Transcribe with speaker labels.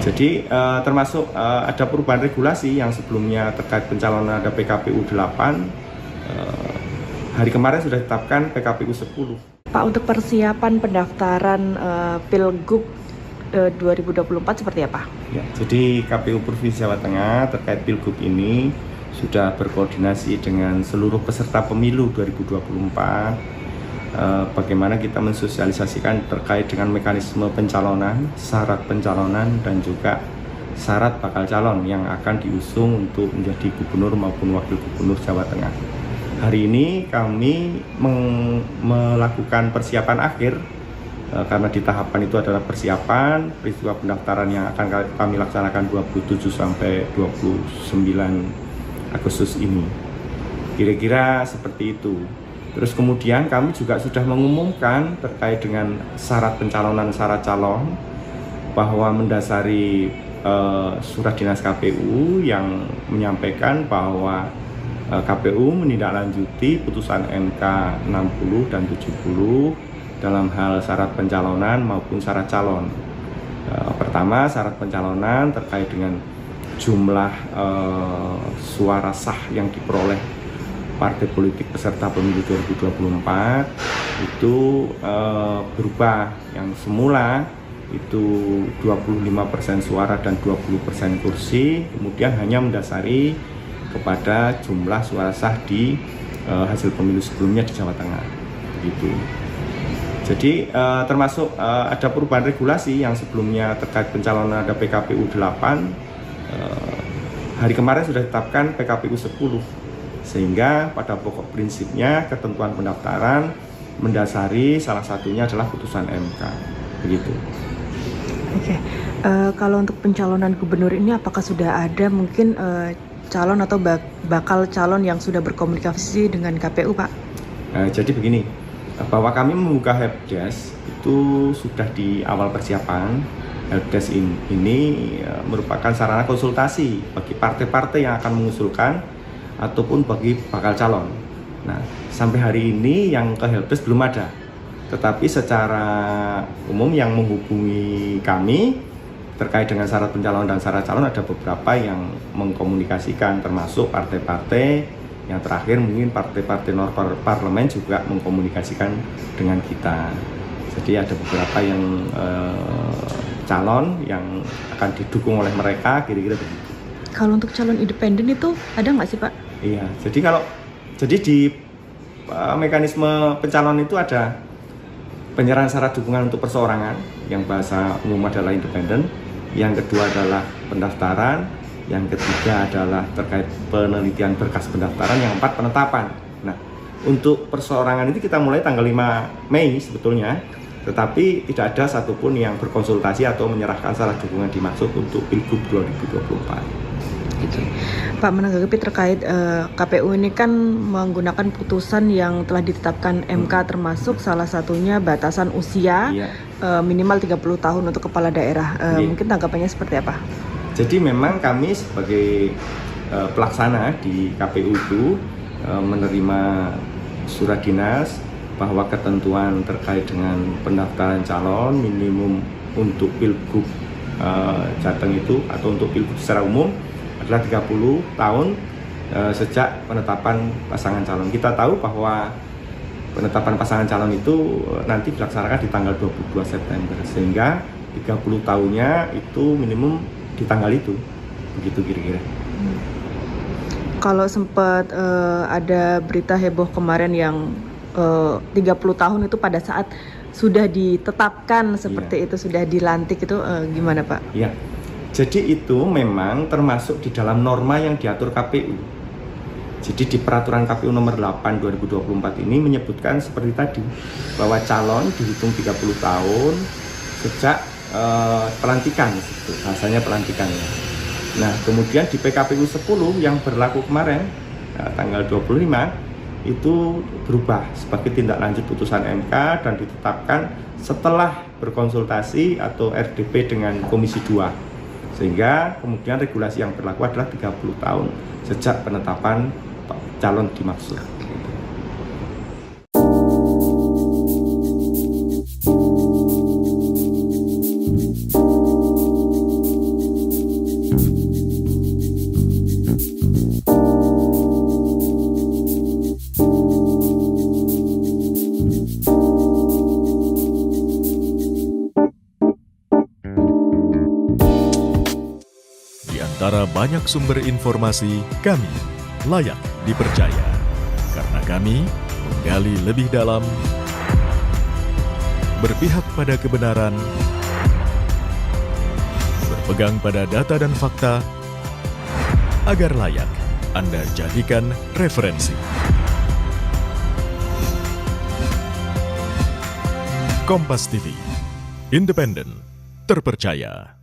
Speaker 1: Jadi termasuk ada perubahan regulasi yang sebelumnya terkait pencalonan ada PKPU 8, hari kemarin sudah ditetapkan PKPU 10.
Speaker 2: Pak, untuk persiapan pendaftaran Pilgub 2024 seperti apa?
Speaker 1: Ya, jadi KPU Provinsi Jawa Tengah terkait Pilgub ini sudah berkoordinasi dengan seluruh peserta pemilu 2024. Bagaimana kita mensosialisasikan terkait dengan mekanisme pencalonan, syarat pencalonan, dan juga syarat bakal calon yang akan diusung untuk menjadi gubernur maupun wakil gubernur Jawa Tengah. Hari ini kami melakukan persiapan akhir karena di tahapan itu adalah persiapan peristiwa pendaftaran yang akan kami laksanakan 27 sampai 29 Agustus ini. Kira-kira seperti itu. Terus kemudian kami juga sudah mengumumkan terkait dengan syarat pencalonan syarat calon bahwa mendasari surat dinas KPU yang menyampaikan bahwa KPU menindaklanjuti putusan MK 60 dan 70 dalam hal syarat pencalonan maupun syarat calon. Pertama, syarat pencalonan terkait dengan jumlah suara sah yang diperoleh partai politik peserta pemilu 2024 itu berubah, yang semula itu 25% suara dan 20% kursi, kemudian hanya mendasari kepada jumlah suara sah di hasil pemilu sebelumnya di Jawa Tengah, begitu. Jadi termasuk ada perubahan regulasi yang sebelumnya terkait pencalonan ada PKPU 8, hari kemarin sudah ditetapkan PKPU 10. Sehingga pada pokok prinsipnya ketentuan pendaftaran mendasari salah satunya adalah putusan MK, begitu.
Speaker 2: Oke, kalau untuk pencalonan gubernur ini apakah sudah ada mungkin calon atau bakal calon yang sudah berkomunikasi dengan KPU, Pak?
Speaker 1: Jadi begini, bahwa kami membuka helpdesk itu sudah di awal persiapan. Helpdesk ini merupakan sarana konsultasi bagi partai-partai yang akan mengusulkan ataupun bagi bakal calon. Nah, sampai hari ini yang ke helpdesk belum ada. Tetapi secara umum yang menghubungi kami terkait dengan syarat pencalonan dan syarat calon ada beberapa yang mengkomunikasikan, termasuk partai-partai. Yang terakhir mungkin partai-partai non parlemen juga mengkomunikasikan dengan kita. Jadi ada beberapa yang calon yang akan didukung oleh mereka, kira-kira begitu.
Speaker 2: Kalau untuk calon independen itu ada nggak sih, Pak?
Speaker 1: Iya, jadi di mekanisme pencalonan itu ada penyerahan syarat dukungan untuk perseorangan, yang bahasa umum adalah independen. Yang kedua adalah pendaftaran, yang ketiga adalah terkait penelitian berkas pendaftaran, yang keempat penetapan. Nah, untuk perseorangan itu kita mulai tanggal 5 Mei sebetulnya, tetapi tidak ada satupun yang berkonsultasi atau menyerahkan syarat dukungan dimaksud untuk Pilgub 2024.
Speaker 2: Gitu. Pak, menanggapi terkait KPU ini kan menggunakan putusan yang telah ditetapkan MK, termasuk salah satunya batasan usia minimal 30 tahun untuk kepala daerah. Mungkin tanggapannya seperti apa?
Speaker 1: Jadi memang kami sebagai pelaksana di KPU itu menerima surat dinas bahwa ketentuan terkait dengan pendaftaran calon minimum untuk Pilgub Jateng itu atau untuk Pilgub secara umum adalah 30 tahun sejak penetapan pasangan calon. Kita tahu bahwa penetapan pasangan calon itu nanti dilaksanakan di tanggal 22 September, sehingga 30 tahunnya itu minimum di tanggal itu, begitu kira-kira.
Speaker 2: Kalau sempat ada berita heboh kemarin yang 30 tahun itu pada saat sudah ditetapkan seperti itu, sudah dilantik itu, gimana Pak?
Speaker 1: Iya. Jadi itu memang termasuk di dalam norma yang diatur KPU. Jadi di peraturan KPU nomor 8 2024 ini menyebutkan seperti tadi, bahwa calon dihitung 30 tahun sejak pelantikan, gitu, bahasanya pelantikan ya. Nah, kemudian di PKPU 10 yang berlaku kemarin tanggal 25 itu berubah sebagai tindak lanjut putusan MK dan ditetapkan setelah berkonsultasi atau RDP dengan Komisi 2. Sehingga kemudian regulasi yang berlaku adalah 30 tahun sejak penetapan calon dimaksud.
Speaker 3: antara banyak sumber informasi, kami layak dipercaya. Karena kami menggali lebih dalam, berpihak pada kebenaran, berpegang pada data dan fakta, agar layak Anda jadikan referensi. Kompas TV, independen, terpercaya.